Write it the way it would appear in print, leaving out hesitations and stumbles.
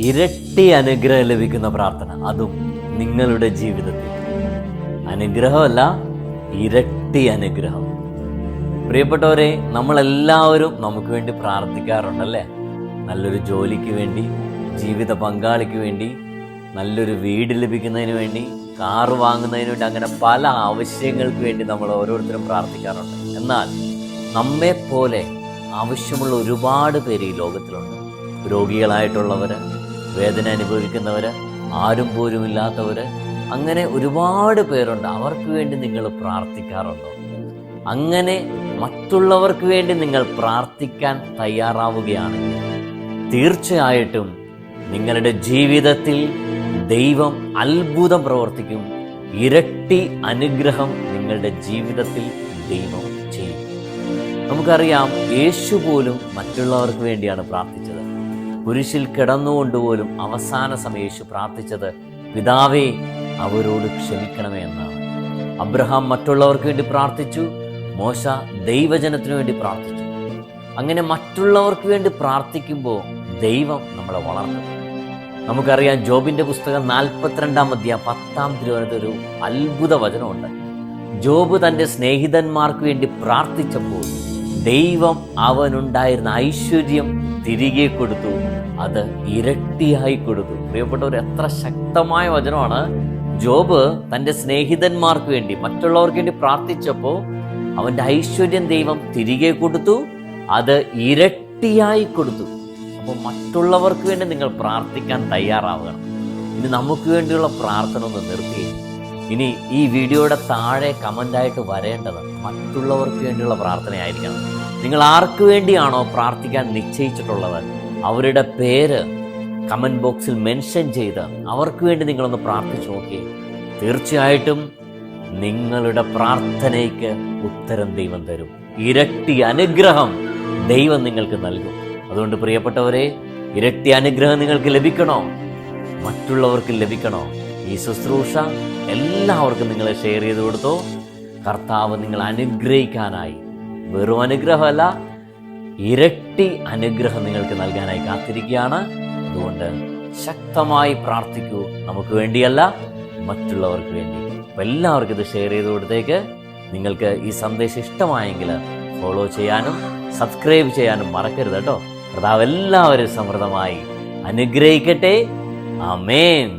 ഇരട്ടി അനുഗ്രഹം ലഭിക്കുന്ന പ്രാർത്ഥന, അതും നിങ്ങളുടെ ജീവിതത്തിൽ. അനുഗ്രഹമല്ല, ഇരട്ടി അനുഗ്രഹം. പ്രിയപ്പെട്ടവരെ, നമ്മളെല്ലാവരും നമുക്ക് വേണ്ടി പ്രാർത്ഥിക്കാറുണ്ടല്ലേ? നല്ലൊരു ജോലിക്ക് വേണ്ടി, ജീവിത പങ്കാളിക്ക് വേണ്ടി, നല്ലൊരു വീട് ലഭിക്കുന്നതിന് വേണ്ടി, കാറ് വാങ്ങുന്നതിന് വേണ്ടി, അങ്ങനെ പല ആവശ്യങ്ങൾക്ക് വേണ്ടി നമ്മൾ ഓരോരുത്തരും പ്രാർത്ഥിക്കാറുണ്ട്. എന്നാൽ നമ്മെപ്പോലെ ആവശ്യമുള്ള ഒരുപാട് പേര് ഈ ലോകത്തിലുണ്ട്. രോഗികളായിട്ടുള്ളവർ, വേദന അനുഭവിക്കുന്നവർ, ആരും പോലും ഇല്ലാത്തവർ, അങ്ങനെ ഒരുപാട് പേരുണ്ട്. അവർക്ക് വേണ്ടി നിങ്ങൾ പ്രാർത്ഥിക്കാറുണ്ടോ? അങ്ങനെ മറ്റുള്ളവർക്ക് വേണ്ടി നിങ്ങൾ പ്രാർത്ഥിക്കാൻ തയ്യാറാവുകയാണെങ്കിൽ തീർച്ചയായിട്ടും നിങ്ങളുടെ ജീവിതത്തിൽ ദൈവം അത്ഭുതം പ്രവർത്തിക്കും. ഇരട്ടി അനുഗ്രഹം നിങ്ങളുടെ ജീവിതത്തിൽ ദൈവം ചെയ്യും. നമുക്കറിയാം, യേശു പോലും മറ്റുള്ളവർക്ക് വേണ്ടിയാണ് പ്രാർത്ഥിച്ചത്. കുരിശിൽ കിടന്നുകൊണ്ടുപോലും അവസാന സമയം യേശു പ്രാർത്ഥിച്ചത്, പിതാവേ, അവരോട് ക്ഷമിക്കണമേ എന്നാണ്. അബ്രഹാം മറ്റുള്ളവർക്ക് വേണ്ടി പ്രാർത്ഥിച്ചു. മോശ ദൈവജനത്തിനു വേണ്ടി പ്രാർത്ഥിച്ചു. അങ്ങനെ മറ്റുള്ളവർക്ക് വേണ്ടി പ്രാർത്ഥിക്കുമ്പോൾ ദൈവം നമ്മളെ വളർത്തും. നമുക്കറിയാം, ജോബിന്റെ പുസ്തകം 42-ാം അധ്യായം 10-ാം തിരുവചനത്തിൽ ഒരു അത്ഭുത വചനമുണ്ട്. ജോബ് തൻ്റെ സ്നേഹിതന്മാർക്ക് വേണ്ടി പ്രാർത്ഥിച്ചപ്പോൾ ദൈവം അവനുണ്ടായിരുന്ന ഐശ്വര്യം തിരികെ കൊടുത്തു. അത് ഇരട്ടിയായി കൊടുത്തു. പ്രിയപ്പെട്ടവർ, എത്ര ശക്തമായ വചനമാണ്! ജോബ് തൻ്റെ സ്നേഹിതന്മാർക്ക് വേണ്ടി, മറ്റുള്ളവർക്ക് വേണ്ടി പ്രാർത്ഥിച്ചപ്പോൾ അവൻ്റെ ഐശ്വര്യം ദൈവം തിരികെ കൊടുത്തു. അത് ഇരട്ടിയായി കൊടുത്തു. അപ്പോൾ മറ്റുള്ളവർക്ക് വേണ്ടി നിങ്ങൾ പ്രാർത്ഥിക്കാൻ തയ്യാറാവുകയാണ്. ഇനി നമുക്ക് വേണ്ടിയുള്ള പ്രാർത്ഥന ഒന്ന് നിർത്തി. ഇനി ഈ വീഡിയോയുടെ താഴെ കമൻ്റായിട്ട് വരേണ്ടത് മറ്റുള്ളവർക്ക് വേണ്ടിയുള്ള പ്രാർത്ഥനയായിരിക്കണം. നിങ്ങൾ ആർക്ക് വേണ്ടിയാണോ പ്രാർത്ഥിക്കാൻ നിശ്ചയിച്ചിട്ടുള്ളത്, അവരുടെ പേര് കമൻറ്റ് ബോക്സിൽ മെൻഷൻ ചെയ്ത് അവർക്ക് വേണ്ടി നിങ്ങളൊന്ന് പ്രാർത്ഥിച്ചു നോക്കി. തീർച്ചയായിട്ടും നിങ്ങളുടെ പ്രാർത്ഥനയ്ക്ക് ഉത്തരം ദൈവം തരും. ഇരട്ടി അനുഗ്രഹം ദൈവം നിങ്ങൾക്ക് നൽകും. അതുകൊണ്ട് പ്രിയപ്പെട്ടവരെ, ഇരട്ടി അനുഗ്രഹം നിങ്ങൾക്ക് ലഭിക്കണോ, മറ്റുള്ളവർക്ക് ലഭിക്കണോ? ഈ ശുശ്രൂഷ എല്ലാവർക്കും നിങ്ങൾ ഷെയർ ചെയ്ത് കൊടുത്തോ. കർത്താവ് നിങ്ങൾ അനുഗ്രഹിക്കാനായി, വെറും അനുഗ്രഹമല്ല, ഇരട്ടി അനുഗ്രഹം നിങ്ങൾക്ക് നൽകാനായി കാത്തിരിക്കുകയാണ്. അതുകൊണ്ട് ശക്തമായി പ്രാർത്ഥിക്കൂ. നമുക്ക് വേണ്ടിയല്ല, മറ്റുള്ളവർക്ക് വേണ്ടി. അപ്പം എല്ലാവർക്കും ഇത് ഷെയർ ചെയ്ത് കൊടുത്തേക്ക്. നിങ്ങൾക്ക് ഈ സന്ദേശം ഇഷ്ടമായെങ്കിൽ ഫോളോ ചെയ്യാനും സബ്സ്ക്രൈബ് ചെയ്യാനും മറക്കരുത് കേട്ടോ. കർത്താവ് എല്ലാവരും സമൃദ്ധമായി അനുഗ്രഹിക്കട്ടെ. ആമേൻ.